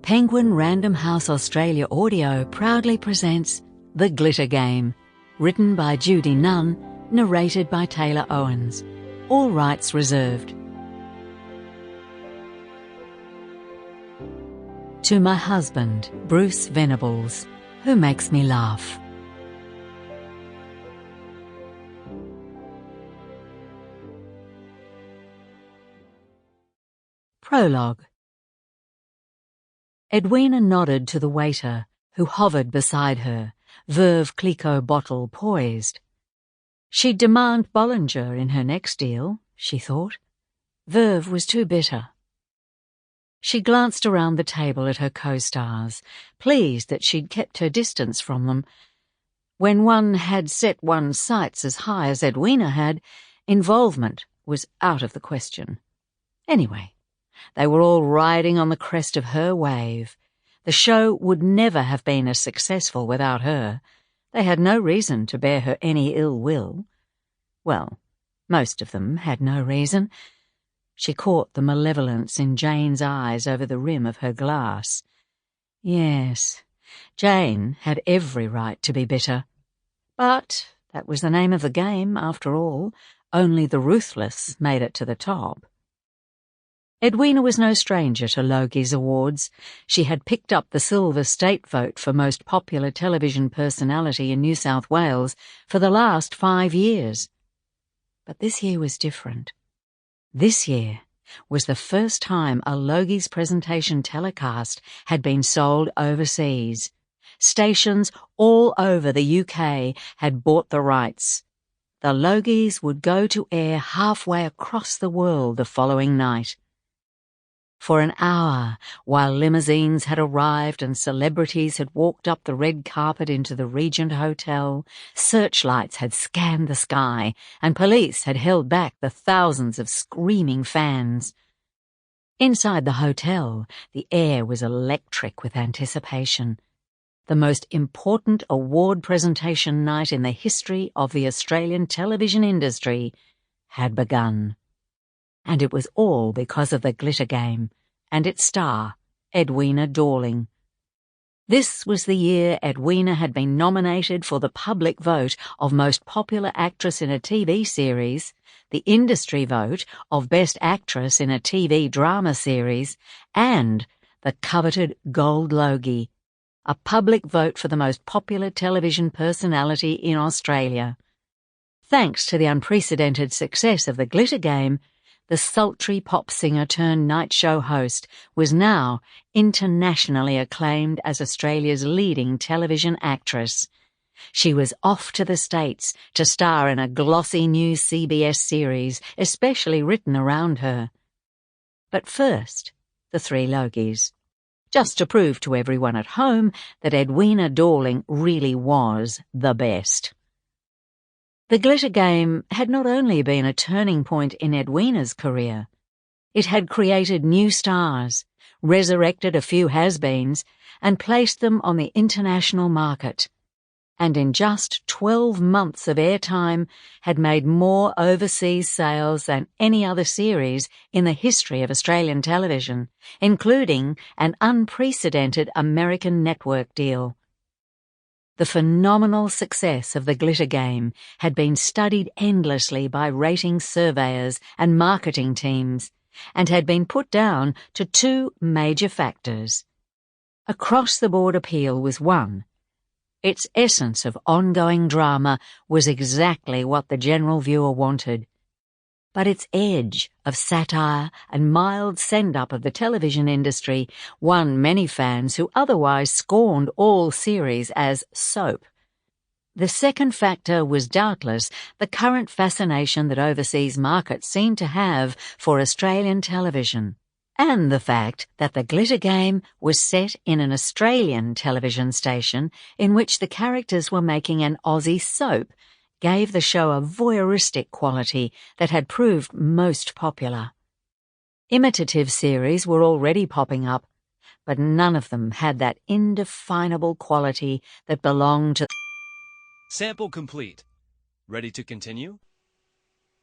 Penguin Random House Australia Audio proudly presents The Glitter Game, written by Judy Nunn, narrated by Taylor Owynns. All rights reserved. To my husband, Bruce Venables, who makes me laugh. Prologue. Edwina nodded to the waiter, who hovered beside her, Veuve Clicquot bottle poised. She'd demand Bollinger in her next deal, she thought. Veuve was too bitter. She glanced around the table at her co-stars, pleased that she'd kept her distance from them. When one had set one's sights as high as Edwina had, involvement was out of the question. Anyway, they were all riding on the crest of her wave. The show would never have been as successful without her. They had no reason to bear her any ill will. Well, most of them had no reason. She caught the malevolence in Jane's eyes over the rim of her glass. Yes, Jane had every right to be bitter. But that was the name of the game, after all. Only the ruthless made it to the top. Edwina was no stranger to Logie's awards. She had picked up the silver state vote for most popular television personality in New South Wales for the last 5 years. But this year was different. This year was the first time a Logie's presentation telecast had been sold overseas. Stations all over the UK had bought the rights. The Logie's would go to air halfway across the world the following night. For an hour, while limousines had arrived and celebrities had walked up the red carpet into the Regent Hotel, searchlights had scanned the sky, and police had held back the thousands of screaming fans. Inside the hotel, the air was electric with anticipation. The most important award presentation night in the history of the Australian television industry had begun. And it was all because of The Glitter Game and its star, Edwina Dawling. This was the year Edwina had been nominated for the public vote of Most Popular Actress in a TV Series, the industry vote of Best Actress in a TV Drama Series, and the coveted Gold Logie, a public vote for the most popular television personality in Australia. Thanks to the unprecedented success of The Glitter Game, the sultry pop singer turned night show host was now internationally acclaimed as Australia's leading television actress. She was off to the States to star in a glossy new CBS series, especially written around her. But first, the 3 Logies. Just to prove to everyone at home that Edwina Dawling really was the best. The Glitter Game had not only been a turning point in Edwina's career, it had created new stars, resurrected a few has-beens, and placed them on the international market, and in just 12 months of airtime had made more overseas sales than any other series in the history of Australian television, including an unprecedented American network deal. The phenomenal success of The Glitter Game had been studied endlessly by ratings surveyors and marketing teams, and had been put down to 2 major factors. Across-the-board appeal was one. Its essence of ongoing drama was exactly what the general viewer wanted. But its edge of satire and mild send-up of the television industry won many fans who otherwise scorned all series as soap. The second factor was doubtless the current fascination that overseas markets seem to have for Australian television, and the fact that The Glitter Game was set in an Australian television station in which the characters were making an Aussie soap gave the show a voyeuristic quality that had proved most popular. Imitative series were already popping up, but none of them had that indefinable quality that belonged to... Sample complete. Ready to continue?